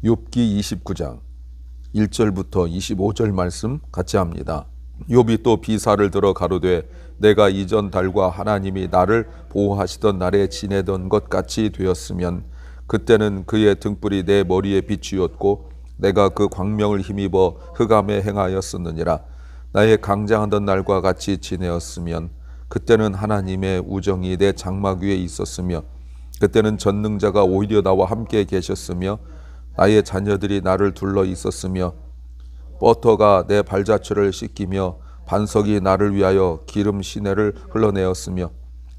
욥기 29장 1절부터 25절 말씀 같이 합니다. 욥이 또 비사를 들어 가로되 내가 이전 달과 하나님이 나를 보호하시던 날에 지내던 것 같이 되었으면 그때는 그의 등불이 내 머리에 비추었고 내가 그 광명을 힘입어 흑암에 행하였었느니라. 나의 강장하던 날과 같이 지내었으면 그때는 하나님의 우정이 내 장막 위에 있었으며 그때는 전능자가 오히려 나와 함께 계셨으며 나의 자녀들이 나를 둘러 있었으며 버터가 내 발자취를 씻기며 반석이 나를 위하여 기름 시내를 흘러내었으며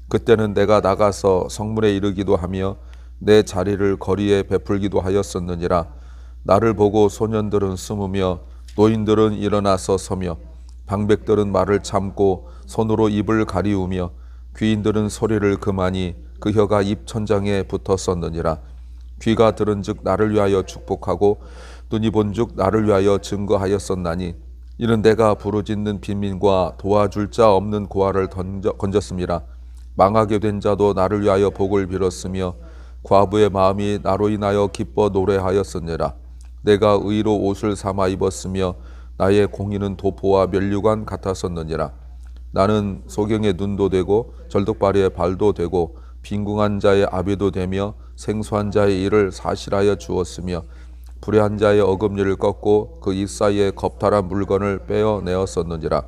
그때는 내가 나가서 성문에 이르기도 하며 내 자리를 거리에 베풀기도 하였었느니라. 나를 보고 소년들은 숨으며 노인들은 일어나서 서며 방백들은 말을 참고 손으로 입을 가리우며 귀인들은 소리를 그마니 그 혀가 입 천장에 붙었었느니라. 귀가 들은즉 나를 위하여 축복하고 눈이 본즉 나를 위하여 증거하였었나니 이는 내가 부르짖는 빈민과 도와줄 자 없는 고아를 건졌음이라. 망하게 된 자도 나를 위하여 복을 빌었으며 과부의 마음이 나로 인하여 기뻐 노래하였느니라. 내가 의로 옷을 삼아 입었으며 나의 공의는 도포와 면류관 같았었느니라. 나는 소경의 눈도 되고 절뚝발이의 발도 되고 빈궁한 자의 아비도 되며 생소한 자의 일을 사실하여 주었으며 불의한 자의 어금니를 꺾고 그 입 사이에 겁탈한 물건을 빼어내었었느니라.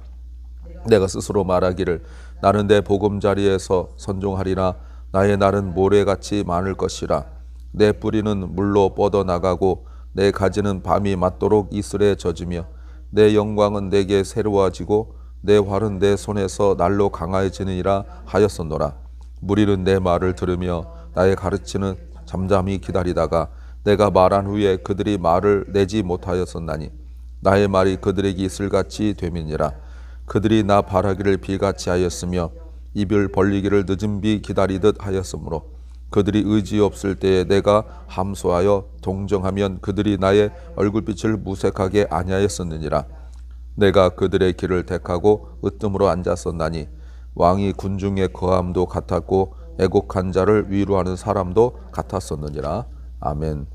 내가 스스로 말하기를 나는 내 보금자리에서 선종하리라. 나의 날은 모래같이 많을 것이라. 내 뿌리는 물로 뻗어나가고 내 가지는 밤이 맞도록 이슬에 젖으며 내 영광은 내게 새로워지고 내 활은 내 손에서 날로 강화해지느니라 하였었노라. 무리는 내 말을 들으며 나의 가르치는 잠잠히 기다리다가 내가 말한 후에 그들이 말을 내지 못하였었나니 나의 말이 그들에게 이슬같이 되민이라. 그들이 나 바라기를 비같이 하였으며 입을 벌리기를 늦은 비 기다리듯 하였으므로 그들이 의지 없을 때에 내가 함소하여 동정하면 그들이 나의 얼굴빛을 무색하게 아니하였었느니라. 내가 그들의 길을 택하고 으뜸으로 앉았었나니 왕이 군중의 거함도 같았고 애곡한 자를 위로하는 사람도 같았었느니라. 아멘.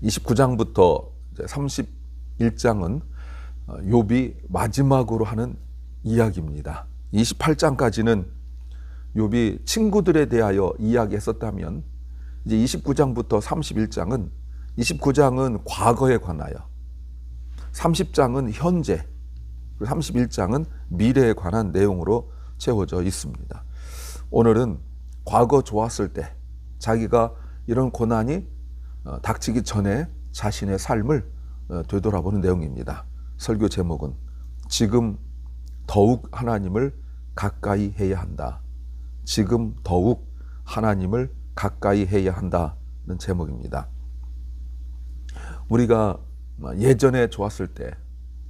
29장부터 31장은 욥이 마지막으로 하는 이야기입니다. 28장까지는 욥이 친구들에 대하여 이야기했었다면 이제 29장부터 31장은 29장은 과거에 관하여 30장은 현재 그리고 31장은 미래에 관한 내용으로 채워져 있습니다. 오늘은 과거 좋았을 때 자기가 이런 고난이 닥치기 전에 자신의 삶을 되돌아보는 내용입니다. 설교 제목은 지금 더욱 하나님을 가까이 해야 한다. 지금 더욱 하나님을 가까이 해야 한다는 제목입니다. 우리가 예전에 좋았을 때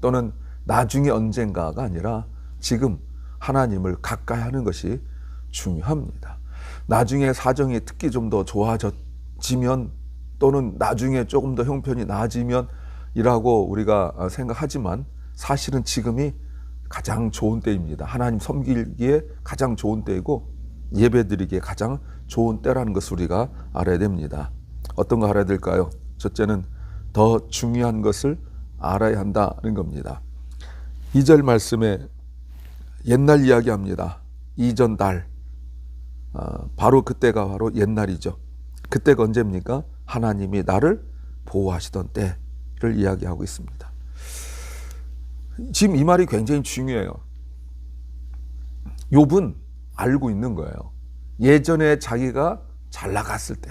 또는 나중에 언젠가가 아니라 지금 하나님을 가까이 하는 것이 중요합니다. 나중에 사정이 특히 좀 더 좋아지면 또는 나중에 조금 더 형편이 나아지면 이라고 우리가 생각하지만 사실은 지금이 가장 좋은 때입니다. 하나님 섬기기에 가장 좋은 때이고 예배드리기에 가장 좋은 때라는 것을 우리가 알아야 됩니다. 어떤 거 알아야 될까요? 첫째는 더 중요한 것을 알아야 한다는 겁니다. 2절 말씀에 옛날 이야기합니다. 이전 달, 바로 그때가 바로 옛날이죠. 그때가 언제입니까? 하나님이 나를 보호하시던 때를 이야기하고 있습니다. 지금 이 말이 굉장히 중요해요. 욥은 알고 있는 거예요. 예전에 자기가 잘 나갔을 때,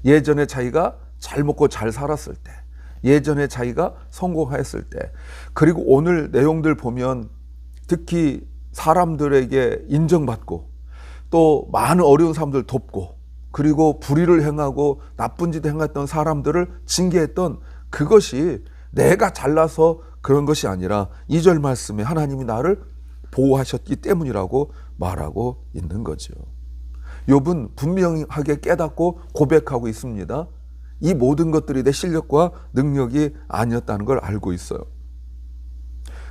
예전에 자기가 잘 먹고 잘 살았을 때, 예전에 자기가 성공했을 때, 그리고 오늘 내용들 보면 특히 사람들에게 인정받고 또 많은 어려운 사람들 돕고 그리고 불의를 행하고 나쁜 짓을 행했던 사람들을 징계했던 그것이 내가 잘나서 그런 것이 아니라 2절 말씀에 하나님이 나를 보호하셨기 때문이라고 말하고 있는 거죠. 욥은 분명하게 깨닫고 고백하고 있습니다. 이 모든 것들이 내 실력과 능력이 아니었다는 걸 알고 있어요.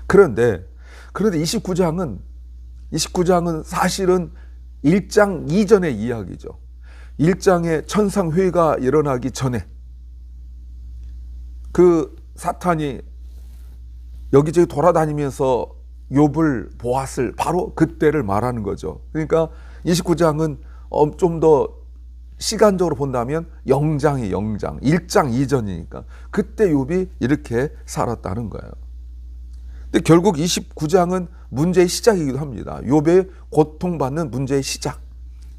그런데 29장은 사실은 1장 이전의 이야기죠. 1장에 천상회의가 일어나기 전에 그 사탄이 여기저기 돌아다니면서 욥을 보았을 바로 그때를 말하는 거죠. 그러니까 29장은 좀 더 시간적으로 본다면 영장 1장 이전이니까 그때 욥이 이렇게 살았다는 거예요. 근데 결국 29장은 문제의 시작이기도 합니다. 욥의 고통받는 문제의 시작.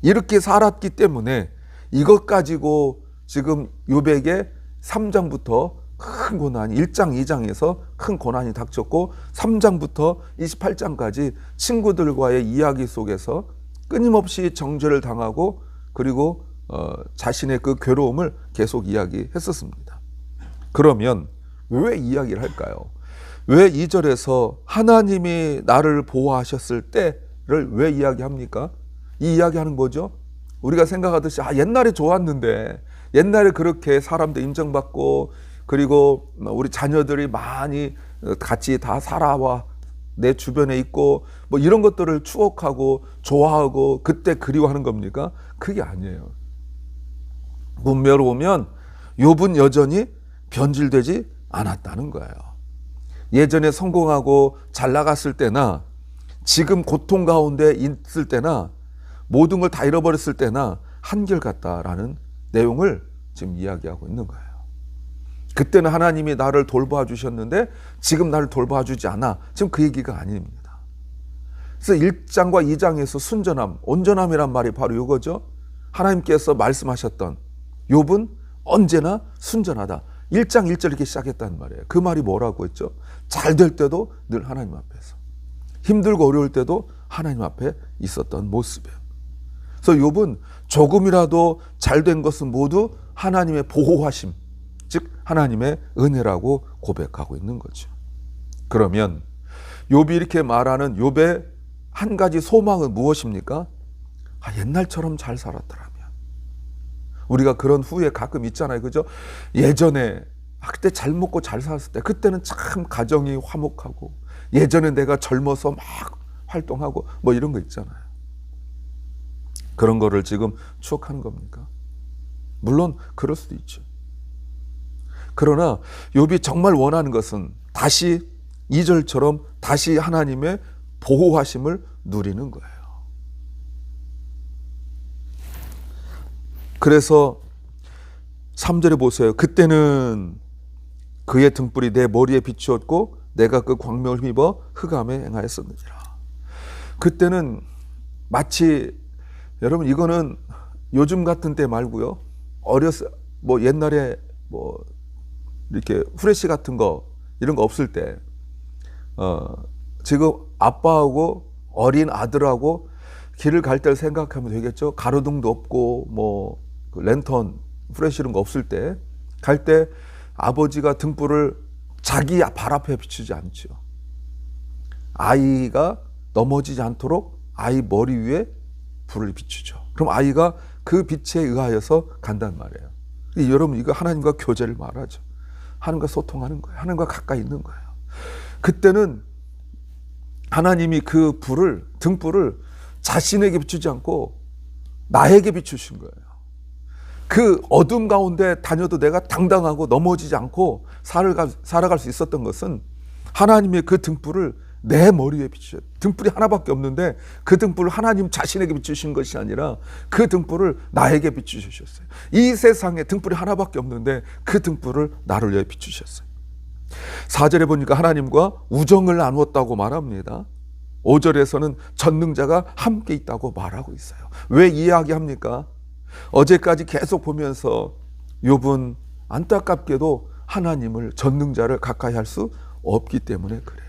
이렇게 살았기 때문에 이것 가지고 지금 욥에게 3장부터 큰 고난이 1장 2장에서 큰 고난이 닥쳤고 3장부터 28장까지 친구들과의 이야기 속에서 끊임없이 정죄를 당하고 그리고 자신의 그 괴로움을 계속 이야기했었습니다. 그러면 왜 이야기를 할까요? 왜 2절에서 하나님이 나를 보호하셨을 때를 왜 이야기합니까? 이 이야기하는 거죠. 우리가 생각하듯이 옛날에 좋았는데 옛날에 그렇게 사람들 인정받고 그리고 우리 자녀들이 많이 같이 다 살아와 내 주변에 있고 뭐 이런 것들을 추억하고 좋아하고 그때 그리워하는 겁니까? 그게 아니에요. 문맥으로 보면 욥은 여전히 변질되지 않았다는 거예요. 예전에 성공하고 잘 나갔을 때나 지금 고통 가운데 있을 때나 모든 걸 다 잃어버렸을 때나 한결같다라는 내용을 지금 이야기하고 있는 거예요. 그때는 하나님이 나를 돌봐 주셨는데 지금 나를 돌봐 주지 않아. 지금 그 얘기가 아닙니다. 그래서 1장과 2장에서 순전함, 온전함이란 말이 바로 이거죠. 하나님께서 말씀하셨던 욥은 언제나 순전하다. 1장 1절 이렇게 시작했단 말이에요. 그 말이 뭐라고 했죠? 잘 될 때도 늘 하나님 앞에서, 힘들고 어려울 때도 하나님 앞에 있었던 모습이에요. 그래서 욥은 조금이라도 잘된 것은 모두 하나님의 보호하심, 즉 하나님의 은혜라고 고백하고 있는 거죠. 그러면 욥이 이렇게 말하는 욥의 한 가지 소망은 무엇입니까? 옛날처럼 잘 살았더라면. 우리가 그런 후회 가끔 있잖아요. 그죠? 예전에 그때 잘 먹고 잘 살았을 때 그때는 참 가정이 화목하고 예전에 내가 젊어서 막 활동하고 뭐 이런 거 있잖아요. 그런 거를 지금 추억하는 겁니까? 물론 그럴 수도 있죠. 그러나 욥이 정말 원하는 것은 다시 2절처럼 다시 하나님의 보호하심을 누리는 거예요. 그래서 3절에 보세요. 그때는 그의 등불이 내 머리에 비추었고 내가 그 광명을 힘입어 흑암에 행하였었느니라. 그때는 마치 여러분 이거는 요즘 같은 때 말고요. 뭐 옛날에 뭐 이렇게 후레쉬 같은 거 이런 거 없을 때 지금 아빠하고 어린 아들하고 길을 갈 때를 생각하면 되겠죠. 가로등도 없고 뭐 랜턴 후레쉬 이런 거 없을 때 갈 때 아버지가 등불을 자기 발 앞에 비추지 않죠. 아이가 넘어지지 않도록 아이 머리 위에 불을 비추죠. 그럼 아이가 그 빛에 의하여서 간단 말이에요. 여러분 이거 하나님과 교제를 말하죠. 하나님과 소통하는 거예요. 하나님과 가까이 있는 거예요. 그때는 하나님이 그 등불을 자신에게 비추지 않고 나에게 비추신 거예요. 그 어둠 가운데 다녀도 내가 당당하고 넘어지지 않고 살아갈 수 있었던 것은 하나님의 그 등불을 내 머리 위에 비추셨어요. 등불이 하나밖에 없는데 그 등불을 하나님 자신에게 비추신 것이 아니라 그 등불을 나에게 비추셨어요. 이 세상에 등불이 하나밖에 없는데 그 등불을 나를 위해 비추셨어요. 4절에 보니까 하나님과 우정을 나누었다고 말합니다. 5절에서는 전능자가 함께 있다고 말하고 있어요. 왜 이야기합니까? 어제까지 계속 보면서 욥은 안타깝게도 하나님을 전능자를 가까이 할 수 없기 때문에 그래요.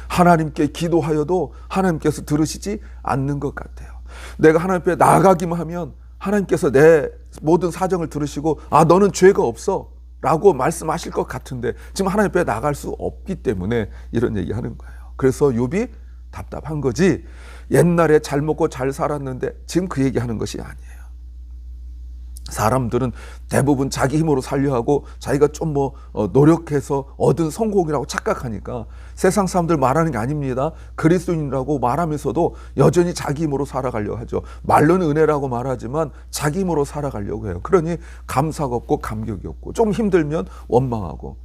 하나님께 기도하여도 하나님께서 들으시지 않는 것 같아요. 내가 하나님 앞에 나아가기만 하면 하나님께서 내 모든 사정을 들으시고 너는 죄가 없어 라고 말씀하실 것 같은데 지금 하나님 앞에 나갈 수 없기 때문에 이런 얘기하는 거예요. 그래서 욥이 답답한 거지 옛날에 잘 먹고 잘 살았는데 지금 그 얘기하는 것이 아니에요. 사람들은 대부분 자기 힘으로 살려 하고 자기가 좀 노력해서 얻은 성공이라고 착각하니까 세상 사람들 말하는 게 아닙니다. 그리스도인이라고 말하면서도 여전히 자기 힘으로 살아가려고 하죠. 말로는 은혜라고 말하지만 자기 힘으로 살아가려고 해요. 그러니 감사가 없고 감격이 없고, 좀 힘들면 원망하고,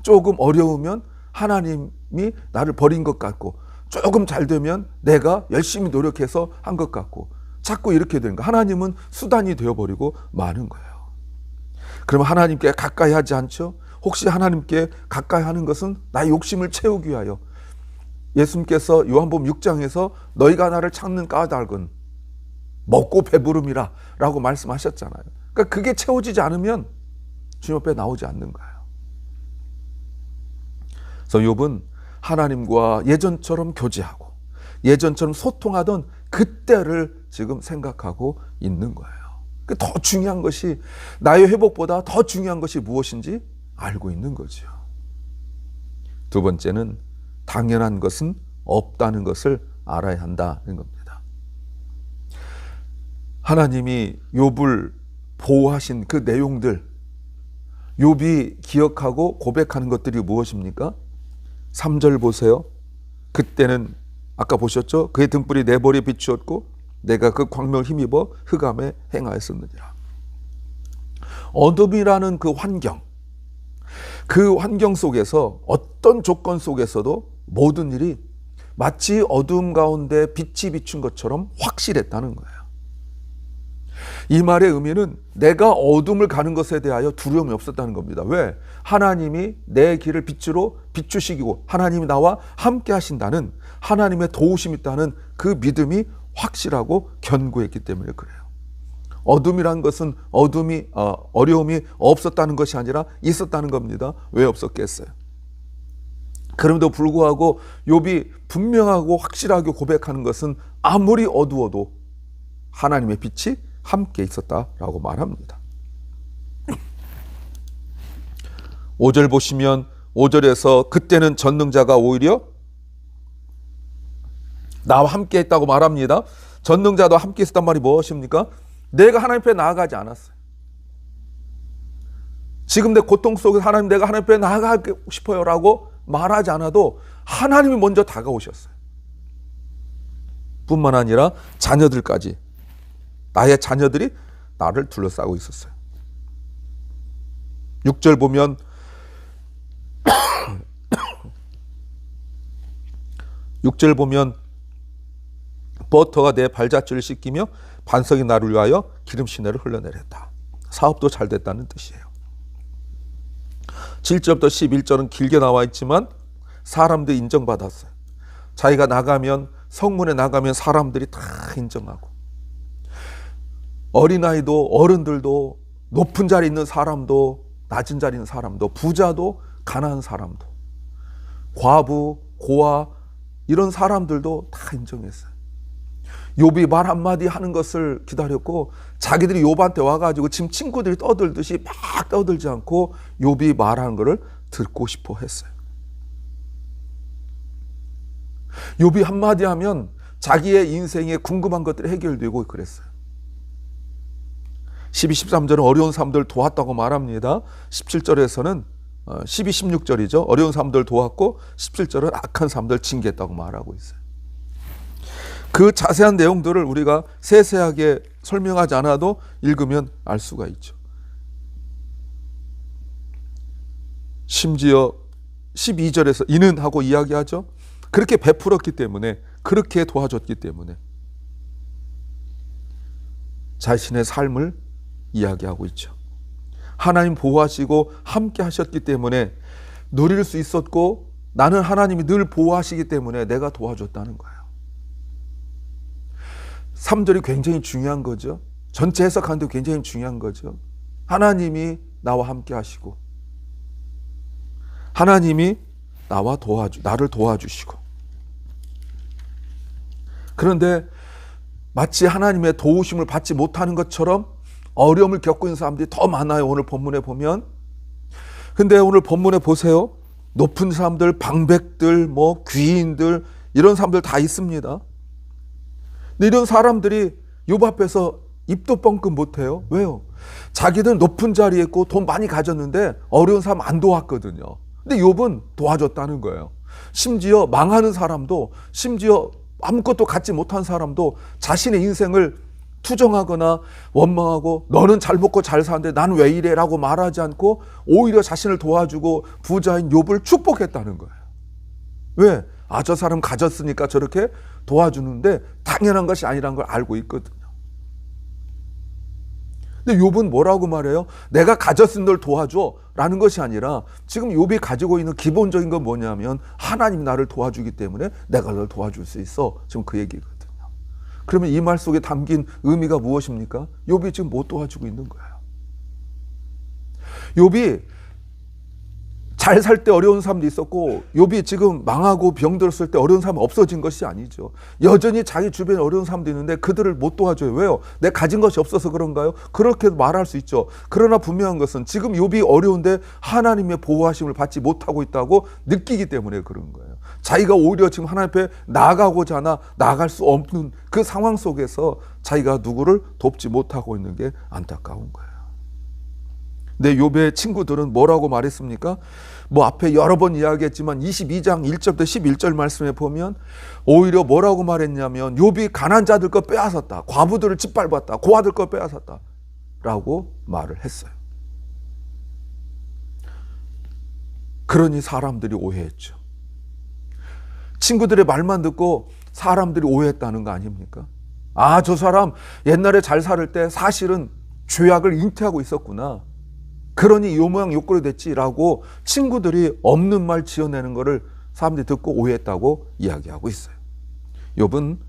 조금 어려우면 하나님이 나를 버린 것 같고, 조금 잘 되면 내가 열심히 노력해서 한 것 같고, 자꾸 이렇게 되는 거예요. 하나님은 수단이 되어버리고 마는 거예요. 그러면 하나님께 가까이 하지 않죠? 혹시 하나님께 가까이 하는 것은 나의 욕심을 채우기 위하여, 예수님께서 요한복음 6장에서 너희가 나를 찾는 까닭은 먹고 배부름이라 라고 말씀하셨잖아요. 그러니까 그게 채워지지 않으면 주님 앞에 나오지 않는 거예요. 그래서 욥은 하나님과 예전처럼 교제하고 예전처럼 소통하던 그때를 지금 생각하고 있는 거예요. 더 중요한 것이, 나의 회복보다 더 중요한 것이 무엇인지 알고 있는 거죠. 두 번째는 당연한 것은 없다는 것을 알아야 한다는 겁니다. 하나님이 욥을 보호하신 그 내용들, 욥이 기억하고 고백하는 것들이 무엇입니까? 3절 보세요. 그때는 아까 보셨죠? 그의 등불이 내 머리에 비추었고 내가 그 광명을 힘입어 흑암에 행하였었느니라. 어둠이라는 그 환경 속에서, 어떤 조건 속에서도 모든 일이 마치 어둠 가운데 빛이 비춘 것처럼 확실했다는 거예요. 이 말의 의미는 내가 어둠을 가는 것에 대하여 두려움이 없었다는 겁니다. 왜? 하나님이 내 길을 빛으로 비추시고 하나님이 나와 함께 하신다는, 하나님의 도우심이 있다는 그 믿음이 확실하고 견고했기 때문에 그래요. 어둠이란 것은 어려움이 없었다는 것이 아니라 있었다는 겁니다. 왜 없었겠어요? 그럼에도 불구하고 욥이 분명하고 확실하게 고백하는 것은 아무리 어두워도 하나님의 빛이 함께 있었다라고 말합니다. 5절 보시면 5절에서 그때는 전능자가 오히려 나와 함께 했다고 말합니다. 전능자도 함께 있었단 말이 무엇입니까? 내가 하나님 앞에 나아가지 않았어요. 지금 내 고통 속에서 하나님, 내가 하나님 앞에 나아가고 싶어요 라고 말하지 않아도 하나님이 먼저 다가오셨어요. 뿐만 아니라 자녀들까지, 나의 자녀들이 나를 둘러싸고 있었어요. 6절 보면 버터가 내 발자취를 씻기며 반석이 나를 위하여 기름 시내를 흘러내렸다. 사업도 잘 됐다는 뜻이에요. 7절부터 11절은 길게 나와 있지만 사람들이 인정받았어요. 자기가 나가면, 성문에 나가면 사람들이 다 인정하고, 어린아이도 어른들도, 높은 자리에 있는 사람도 낮은 자리에 있는 사람도, 부자도 가난한 사람도, 과부, 고아, 이런 사람들도 다 인정했어요. 욥이 말 한마디 하는 것을 기다렸고, 자기들이 욥한테 와가지고 지금 친구들이 떠들듯이 막 떠들지 않고 욥이 말하는 것을 듣고 싶어 했어요. 욥이 한마디 하면 자기의 인생에 궁금한 것들이 해결되고 그랬어요. 12, 13절은 어려운 사람들 도왔다고 말합니다. 17절에서는 12, 16절이죠. 어려운 사람들 도왔고 17절은 악한 사람들 징계했다고 말하고 있어요. 그 자세한 내용들을 우리가 세세하게 설명하지 않아도 읽으면 알 수가 있죠. 심지어 12절에서 이는 하고 이야기하죠. 그렇게 베풀었기 때문에, 그렇게 도와줬기 때문에 자신의 삶을 이야기하고 있죠. 하나님 보호하시고 함께 하셨기 때문에 누릴 수 있었고, 나는 하나님이 늘 보호하시기 때문에 내가 도와줬다는 거예요. 3절이 굉장히 중요한 거죠. 전체 해석하는데 굉장히 중요한 거죠. 하나님이 나와 함께 하시고, 하나님이 나를 도와주시고. 그런데 마치 하나님의 도우심을 받지 못하는 것처럼 어려움을 겪고 있는 사람들이 더 많아요. 오늘 본문에 보면. 근데 오늘 본문에 보세요. 높은 사람들, 방백들, 귀인들, 이런 사람들 다 있습니다. 근데 이런 사람들이 욥 앞에서 입도 뻥끗 못해요. 왜요? 자기는 높은 자리에 있고 돈 많이 가졌는데 어려운 사람 안 도왔거든요. 근데 욥은 도와줬다는 거예요. 심지어 망하는 사람도, 심지어 아무것도 갖지 못한 사람도 자신의 인생을 투정하거나 원망하고 너는 잘 먹고 잘 사는데 난 왜 이래? 라고 말하지 않고 오히려 자신을 도와주고 부자인 욥을 축복했다는 거예요. 왜? 저 사람 가졌으니까 저렇게 도와주는데 당연한 것이 아니라는 걸 알고 있거든요. 근데 욥은 뭐라고 말해요? 내가 가졌은 널 도와줘 라는 것이 아니라 지금 욥이 가지고 있는 기본적인 건 뭐냐면 하나님이 나를 도와주기 때문에 내가 널 도와줄 수 있어. 지금 그 얘기거든요. 그러면 이 말 속에 담긴 의미가 무엇입니까? 욥이 지금 못 도와주고 있는 거예요. 욥이 잘 살 때 어려운 사람도 있었고 욥이 지금 망하고 병들었을 때 어려운 사람이 없어진 것이 아니죠. 여전히 자기 주변에 어려운 사람도 있는데 그들을 못 도와줘요. 왜요? 내가 가진 것이 없어서 그런가요? 그렇게 말할 수 있죠. 그러나 분명한 것은 지금 욥이 어려운데 하나님의 보호하심을 받지 못하고 있다고 느끼기 때문에 그런 거예요. 자기가 오히려 지금 하나님 앞에 나아가고자 하나 나아갈 수 없는 그 상황 속에서 자기가 누구를 돕지 못하고 있는 게 안타까운 거예요. 근데 욥의 친구들은 뭐라고 말했습니까? 뭐 앞에 여러 번 이야기했지만 22장 1절부터 11절 말씀에 보면 오히려 뭐라고 말했냐면 욥이 가난한 자들 거 빼앗았다. 과부들을 짓밟았다. 고아들 거 빼앗았다. 라고 말을 했어요. 그러니 사람들이 오해했죠. 친구들의 말만 듣고 사람들이 오해했다는 거 아닙니까? 저 사람 옛날에 잘 살 때 사실은 죄악을 잉태하고 있었구나. 그러니 요 모양 요 꼴이 됐지라고 친구들이 없는 말 지어내는 거를 사람들이 듣고 오해했다고 이야기하고 있어요. 욥은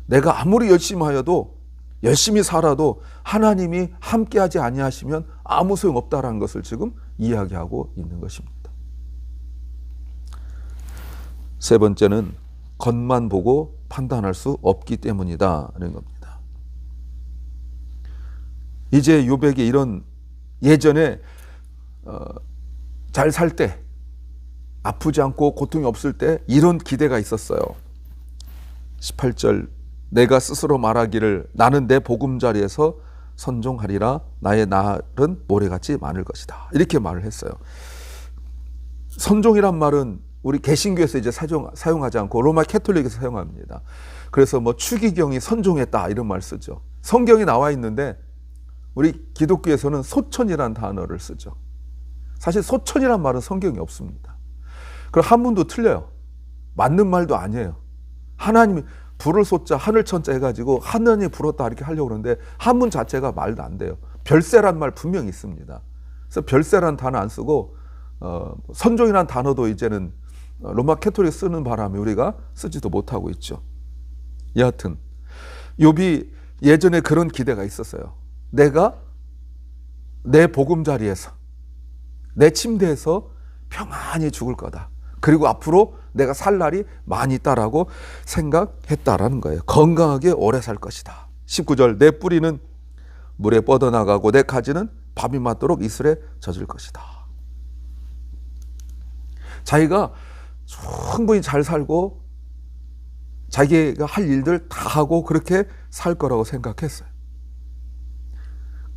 내가 아무리 열심히 하여도 열심히 살아도 하나님이 함께하지 아니하시면 아무 소용없다라는 것을 지금 이야기하고 있는 것입니다. 세 번째는 겉만 보고 판단할 수 없기 때문이다라는 겁니다. 이제 욥에게 이런 예전에 잘 살 때 아프지 않고 고통이 없을 때 이런 기대가 있었어요. 18절 내가 스스로 말하기를 나는 내 보금자리에서 선종하리라 나의 날은 모래같이 많을 것이다. 이렇게 말을 했어요. 선종이란 말은 우리 개신교에서 이제 사용하지 않고 로마 캐톨릭에서 사용합니다. 그래서 뭐 추기경이 선종했다 이런 말 쓰죠. 성경이 나와 있는데 우리 기독교에서는 소천이라는 단어를 쓰죠. 사실 소천이란 말은 성경에 없습니다. 그럼 한문도 틀려요. 맞는 말도 아니에요. 하나님이 불을 쏟자 하늘 천자 해가지고 하늘이 불었다 이렇게 하려고 그러는데 한문 자체가 말도 안 돼요. 별세란 말 분명히 있습니다. 그래서 별세란 단어 안 쓰고 선종이라는 단어도 이제는 로마 캐톨릭 쓰는 바람에 우리가 쓰지도 못하고 있죠. 여하튼 욥이 예전에 그런 기대가 있었어요. 내가 내 보금자리에서 내 침대에서 평안히 죽을 거다. 그리고 앞으로 내가 살 날이 많이 있다라고 생각했다라는 거예요. 건강하게 오래 살 것이다. 19절 내 뿌리는 물에 뻗어나가고 내 가지는 밤이 맞도록 이슬에 젖을 것이다. 자기가 충분히 잘 살고 자기가 할 일들 다 하고 그렇게 살 거라고 생각했어요.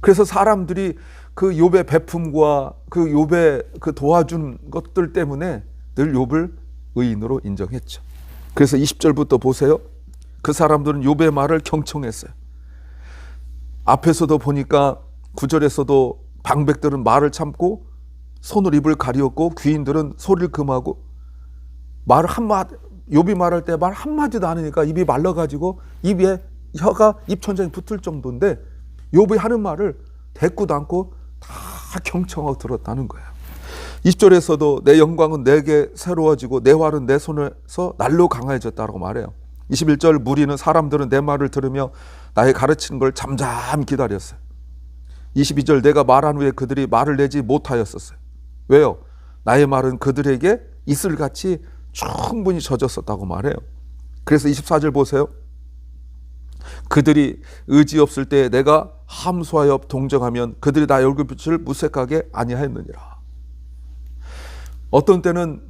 그래서 사람들이 그 욥의 베품과 그 욥의 그 도와준 것들 때문에 늘 욥을 의인으로 인정했죠. 그래서 20절부터 보세요. 그 사람들은 욥의 말을 경청했어요. 앞에서도 보니까 9절에서도 방백들은 말을 참고 손을 입을 가리었고 귀인들은 소리를 금하고 말 한마디 욥이 말할 때 말 한마디도 안 하니까 입이 말라가지고 입에 혀가 입천장에 붙을 정도인데 욥이 하는 말을 대꾸도 않고 다 경청하고 들었다는 거예요. 20절에서도 내 영광은 내게 새로워지고 내 활은 내 손에서 날로 강해졌다고 말해요. 21절 무리는 사람들은 내 말을 들으며 나의 가르치는 걸 잠잠히 기다렸어요. 22절 내가 말한 후에 그들이 말을 내지 못하였었어요. 왜요? 나의 말은 그들에게 이슬같이 충분히 젖었었다고 말해요. 그래서 24절 보세요. 그들이 의지 없을 때 내가 함소하여 동정하면 그들이 나의 얼굴빛을 무색하게 아니하였느니라. 어떤 때는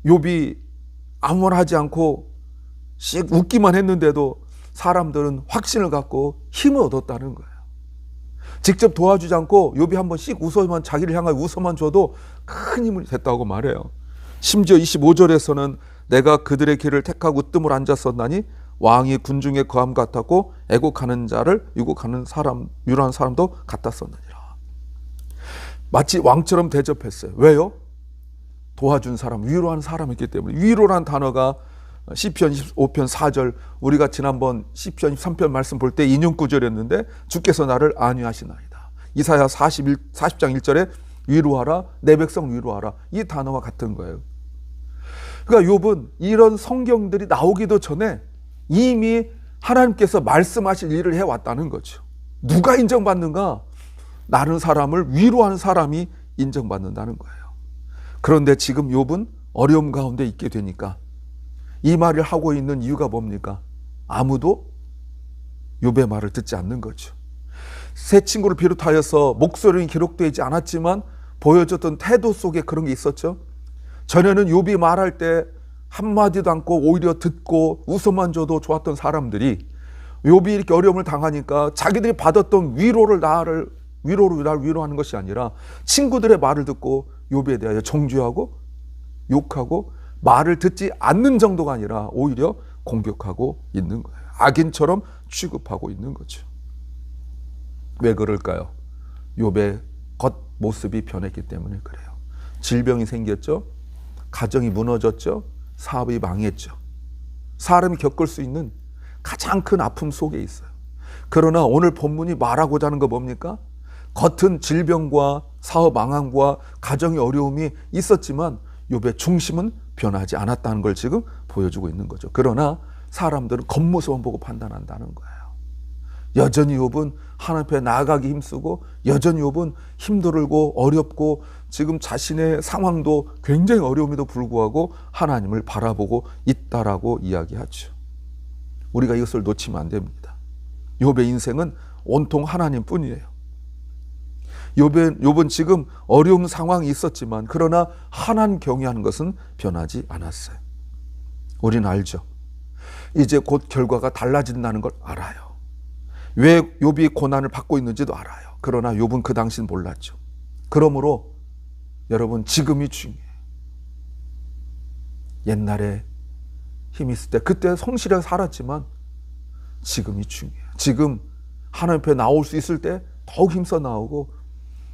욥이 아무 말 하지 않고 씩 웃기만 했는데도 사람들은 확신을 갖고 힘을 얻었다는 거예요. 직접 도와주지 않고 욥이 한 번씩 웃어만, 자기를 향하여 웃어만 줘도 큰 힘이 됐다고 말해요. 심지어 25절에서는 내가 그들의 길을 택하고 뜸을 앉았었나니 왕이 군중에 거함 같았고 애곡하는 자를 유혹하는 사람, 유로한 사람도 같았었느니라. 마치 왕처럼 대접했어요. 왜요? 도와준 사람, 위로한 사람이기 때문에. 위로란 단어가 시편 25편 4절, 우리가 지난번 시편 23편 말씀 볼 때 인용 구절이었는데 주께서 나를 안위하시나이다. 이사야 40장 1절에 위로하라, 내 백성 위로하라, 이 단어와 같은 거예요. 그러니까 욥은 이런 성경들이 나오기도 전에 이미 하나님께서 말씀하실 일을 해왔다는 거죠. 누가 인정받는가? 나른 사람을 위로하는 사람이 인정받는다는 거예요. 그런데 지금 욥은 어려움 가운데 있게 되니까 이 말을 하고 있는 이유가 뭡니까? 아무도 욥의 말을 듣지 않는 거죠. 세 친구를 비롯하여서 목소리는 기록되지 않았지만 보여줬던 태도 속에 그런 게 있었죠. 전에는 욥이 말할 때 한마디도 않고 오히려 듣고 웃어만 줘도 좋았던 사람들이 욥이 이렇게 어려움을 당하니까 자기들이 받았던 위로를 나를 위로하는 것이 아니라 친구들의 말을 듣고 욥에 대하여 정죄하고 욕하고 말을 듣지 않는 정도가 아니라 오히려 공격하고 있는 거예요. 악인처럼 취급하고 있는 거죠. 왜 그럴까요? 욥의 겉모습이 변했기 때문에 그래요. 질병이 생겼죠. 가정이 무너졌죠. 사업이 망했죠. 사람이 겪을 수 있는 가장 큰 아픔 속에 있어요. 그러나 오늘 본문이 말하고자 하는 거 뭡니까? 겉은 질병과 사업 망함과 가정의 어려움이 있었지만 욥의 중심은 변하지 않았다는 걸 지금 보여주고 있는 거죠. 그러나 사람들은 겉모습만 보고 판단한다는 거예요. 여전히 욥은 하나님 앞에 나아가기 힘쓰고 여전히 욥은 힘들고 어렵고 지금 자신의 상황도 굉장히 어려움에도 불구하고 하나님을 바라보고 있다라고 이야기하죠. 우리가 이것을 놓치면 안 됩니다. 욥의 인생은 온통 하나님뿐이에요. 욥은 지금 어려운 상황이 있었지만 그러나 하나님 경외하는 것은 변하지 않았어요. 우리는 알죠. 이제 곧 결과가 달라진다는 걸 알아요. 왜 욥이 고난을 받고 있는지도 알아요. 그러나 욥은 그 당시는 몰랐죠. 그러므로 여러분 지금이 중요해요. 옛날에 힘 있을 때 그때 성실하게 살았지만 지금이 중요해요. 지금 하나님 앞에 나올 수 있을 때 더욱 힘써 나오고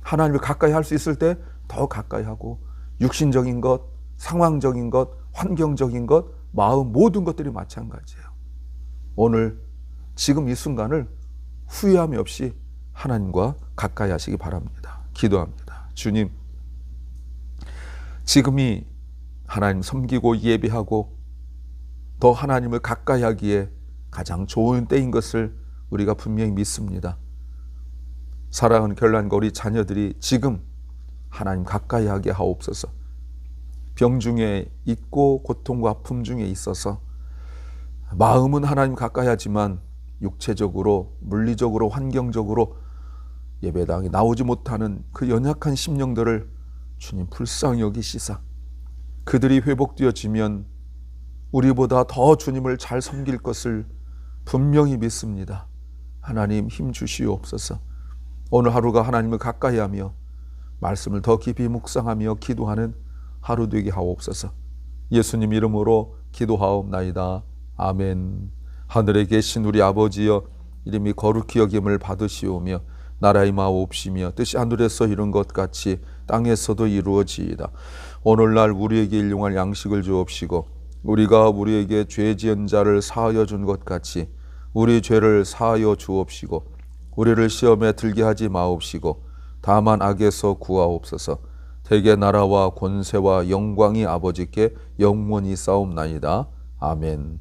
하나님을 가까이 할 수 있을 때 더 가까이 하고 육신적인 것, 상황적인 것, 환경적인 것, 마음 모든 것들이 마찬가지예요. 오늘 지금 이 순간을 후회함이 없이 하나님과 가까이 하시기 바랍니다. 기도합니다. 주님, 지금이 하나님 섬기고 예배하고 더 하나님을 가까이 하기에 가장 좋은 때인 것을 우리가 분명히 믿습니다. 사랑하는 결란과 우리 자녀들이 지금 하나님 가까이 하게 하옵소서. 병 중에 있고 고통과 아픔 중에 있어서 마음은 하나님 가까이 하지만 육체적으로, 물리적으로, 환경적으로 예배당에 나오지 못하는 그 연약한 심령들을 주님 불쌍히 여기시사 그들이 회복되어지면 우리보다 더 주님을 잘 섬길 것을 분명히 믿습니다. 하나님 힘 주시옵소서. 오늘 하루가 하나님을 가까이 하며 말씀을 더 깊이 묵상하며 기도하는 하루 되게 하옵소서. 예수님 이름으로 기도하옵나이다. 아멘. 하늘에 계신 우리 아버지여, 이름이 거룩히 여김을 받으시오며 나라의 마옵시며 뜻이 하늘에서 이룬 것 같이 땅에서도 이루어지이다. 오늘날 우리에게 일용할 양식을 주옵시고 우리가 우리에게 죄 지은 자를 사하여 준 것 같이 우리 죄를 사하여 주옵시고 우리를 시험에 들게 하지 마옵시고 다만 악에서 구하옵소서. 대개 나라와 권세와 영광이 아버지께 영원히 싸움나이다. 아멘.